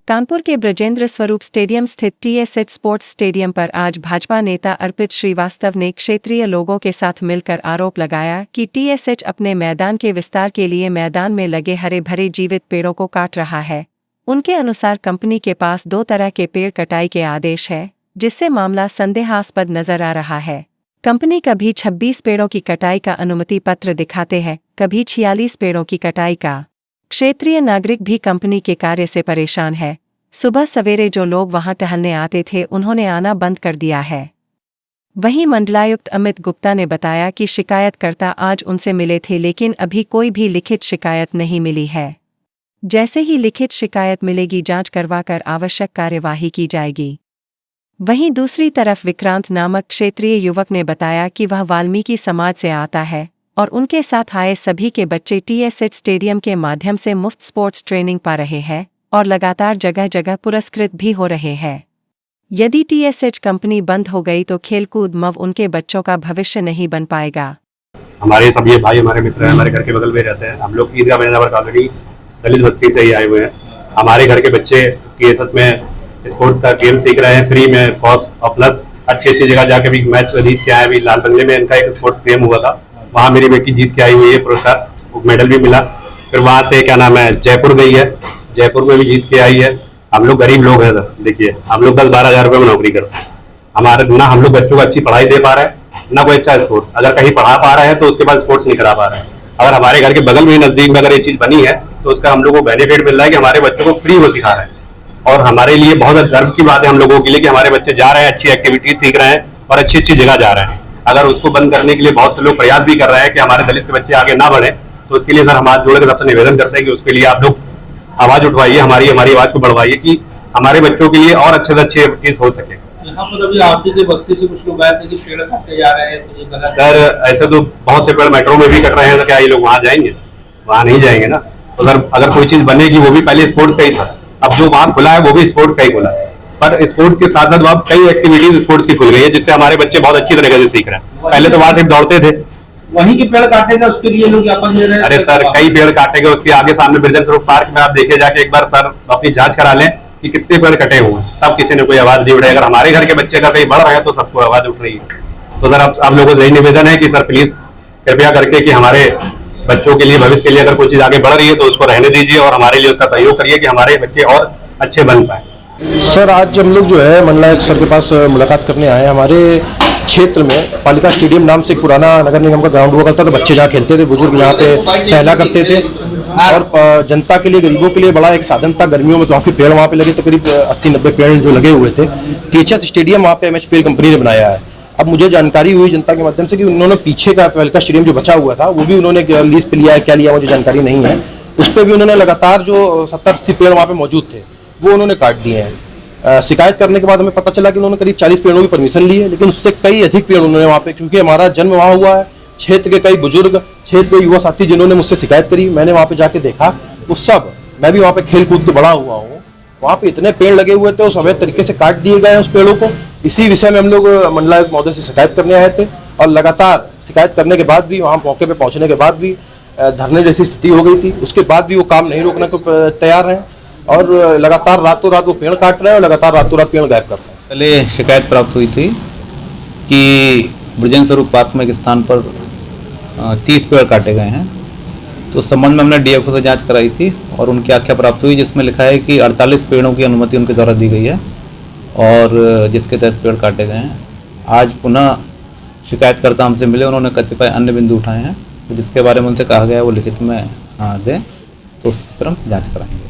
कानपुर के ब्रजेंद्र स्वरूप स्टेडियम स्थित टीएसएच स्पोर्ट्स स्टेडियम पर आज भाजपा नेता अर्पित श्रीवास्तव ने क्षेत्रीय लोगों के साथ मिलकर आरोप लगाया कि टीएसएच अपने मैदान के विस्तार के लिए मैदान में लगे हरे भरे जीवित पेड़ों को काट रहा है। उनके अनुसार कंपनी के पास 2 तरह के पेड़ कटाई के आदेश है, जिससे मामला संदेहास्पद नजर आ रहा है। कंपनी कभी 26 पेड़ों की कटाई का अनुमति पत्र दिखाते हैं, कभी 46 पेड़ों की कटाई का। क्षेत्रीय नागरिक भी कंपनी के कार्य से परेशान है। सुबह सवेरे जो लोग वहां टहलने आते थे उन्होंने आना बंद कर दिया है। वहीं मंडलायुक्त अमित गुप्ता ने बताया कि शिकायतकर्ता आज उनसे मिले थे, लेकिन अभी कोई भी लिखित शिकायत नहीं मिली है। जैसे ही लिखित शिकायत मिलेगी जांच करवाकर आवश्यक कार्यवाही की जाएगी। वहीं दूसरी तरफ विक्रांत नामक क्षेत्रीय युवक ने बताया कि वह वाल्मीकि समाज से आता है और उनके साथ आए सभी के बच्चे टीएसएच स्टेडियम के माध्यम से मुफ्त स्पोर्ट्स ट्रेनिंग पा रहे हैं और लगातार जगह जगह पुरस्कृत भी हो रहे हैं। यदि टीएसएच कंपनी बंद हो गई तो खेलकूद मव उनके बच्चों का भविष्य नहीं बन पाएगा। हमारे सब ये भाई हमारे मित्र हैं, हमारे घर के बगल में रहते हैं। हम लोग ईदगाह मैदान कॉलोनी दलित बस्ती से ही आए हुए हैं। हमारे घर के बच्चे टीएसएच में स्पोर्ट्स का गेम सीख रहे हैं फ्री में, कॉस्ट और प्लस अच्छी जगह जाके भी मैच जीत के आए। अभी लाल बंगले में इनका एक स्पोर्ट्स गेम हुआ था, वहाँ मेरी बेटी जीत के आई हुई है, पुरस्कार मेडल भी मिला। फिर वहाँ से क्या नाम है जयपुर गई है, जयपुर में भी जीत के आई है। हम लोग गरीब लोग हैं, देखिए हम लोग 10-12 हज़ार रुपये में नौकरी करते हैं। हमारे ना हम लोग बच्चों को अच्छी पढ़ाई दे पा रहे हैं, ना कोई अच्छा स्पोर्ट्स। अगर कहीं पढ़ा पा रहे हैं तो उसके बाद स्पोर्ट्स नहीं करा पा रहे हैं। अगर हमारे घर के बगल में नजदीक में अगर ये चीज़ बनी है तो उसका हम लोग को बेनिफिट मिल रहा है कि हमारे बच्चों को फ्री वो सिखा रहे हैं। और हमारे लिए बहुत गर्व की बात है हम लोगों के लिए कि हमारे बच्चे जा रहे हैं, अच्छी एक्टिविटीज सीख रहे हैं और अच्छी अच्छी जगह जा रहे हैं। अगर उसको बंद करने के लिए बहुत से लोग प्रयास भी कर रहे हैं कि हमारे दलित के बच्चे आगे ना बढ़े, तो उसके लिए सर हम हाथ जोड़ के सबसे निवेदन करते हैं कि उसके लिए आप लोग आवाज उठवाइए, हमारी आवाज को बढ़वाइए कि हमारे बच्चों के लिए और अच्छे से अच्छे चीज हो सके। यहाँ पर अभी आपकी के बस्ती से कुछ लोग आए थे कि पेड़ काटे जा रहे हैं, तो ये गलत है। सर ऐसे तो बहुत से पेड़ मेट्रो में भी कट रहे हैं, तो क्या ये लोग वहाँ जाएंगे? वहाँ नहीं जाएंगे ना। तो अगर कोई चीज बनेगी वो भी पहले स्पोर्ट्स का ही था, अब जो वहाँ खुला है वो भी स्पोर्ट्स का ही खुला है। पर स्पोर्ट्स के साथ साथ अब कई एक्टिविटीज स्पोर्ट्स की खुल गई है, जिससे हमारे बच्चे बहुत अच्छी तरीके से सीख रहे हैं। पहले तो वहाँ सिर्फ दौड़ते थे, वहीं के पेड़ काटेगा उसके लिए लोग ज्ञापन दे रहे हैं। अरे सर कई पेड़ काटेंगे, उसके आगे सामने ब्रजेंद्र स्वरूप पार्क में आप देखे जाके एक बार सर अपनी जांच करा लें कि कितने पेड़ कटे हुए हैं, तब किसी ने कोई आवाज नहीं उठाई। अगर हमारे घर के बच्चे का कहीं बढ़ रहे हैं तो सबको आवाज उठ रही है। तो सर आप लोगों से यही निवेदन है कि सर प्लीज कृपया करके कि हमारे बच्चों के लिए भविष्य के लिए अगर कोई चीज आगे बढ़ रही है तो उसको रहने दीजिए और हमारे लिए उसका सहयोग करिए कि हमारे बच्चे और अच्छे बन पाए। सर आज हम लोग जो है मंडलायुक्त सर के पास मुलाकात करने आए हैं। हमारे क्षेत्र में पालिका स्टेडियम नाम से एक पुराना नगर निगम का ग्राउंड हुआ करता था, बच्चे जहाँ खेलते थे, बुजुर्ग यहाँ पे टहला करते थे और जनता के लिए, गरीबों के लिए बड़ा एक साधन था। गर्मियों में तो काफी पेड़ वहाँ पे लगे थे, करीब 80-90 पेड़ जो लगे हुए थे। टीएसएच स्टेडियम वहाँ पे एमएचपीएल कंपनी ने बनाया है। अब मुझे जानकारी हुई जनता के माध्यम से कि उन्होंने पीछे का पालिका स्टेडियम जो बचा हुआ था वो भी उन्होंने लीज पे लिया है, क्या लिया मुझे जानकारी नहीं है। उस पर भी उन्होंने लगातार जो 70-80 पेड़ वहाँ पे मौजूद थे वो उन्होंने काट दिए हैं। शिकायत करने के बाद हमें पता चला कि उन्होंने करीब 40 पेड़ों की परमिशन ली है, लेकिन उससे कई अधिक पेड़ उन्होंने वहाँ पे, क्योंकि हमारा जन्म वहाँ हुआ है, क्षेत्र के कई बुजुर्ग, क्षेत्र के युवा साथी जिन्होंने मुझसे शिकायत करी, मैंने वहाँ पे जाके देखा, वो सब, मैं भी वहाँ पे खेल कूद के बड़ा हुआ हूँ, वहाँ पे इतने पेड़ लगे हुए थे, उस अवैध तरीके से काट दिए गए उस पेड़ों को। इसी विषय में हम लोग मंडलायुक्त महोदय से शिकायत करने आए थे और लगातार शिकायत करने के बाद भी, वहाँ मौके पे पहुँचने के बाद भी धरने जैसी स्थिति हो गई थी, उसके बाद भी वो काम नहीं रोकने को तैयार हैं और लगातार रातों रात वो पेड़ काट रहे हैं और लगातार रातों रात पेड़ गायब कर रहे हैं। पहले शिकायत प्राप्त हुई थी कि ब्रजेंद्र स्वरूप पार्क में एक स्थान पर 30 पेड़ काटे गए हैं, तो उस संबंध में हमने डीएफओ से जांच कराई थी और उनकी आख्या प्राप्त हुई, जिसमें लिखा है कि 48 पेड़ों की अनुमति उनके द्वारा दी गई है और जिसके तहत पेड़ काटे गए हैं। आज पुनः शिकायतकर्ता हमसे मिले, उन्होंने कतिपय अन्य बिंदु उठाए हैं, तो जिसके बारे में उनसे कहा गया है वो लिखित में दें, तो उस पर हम जाँच कराएंगे।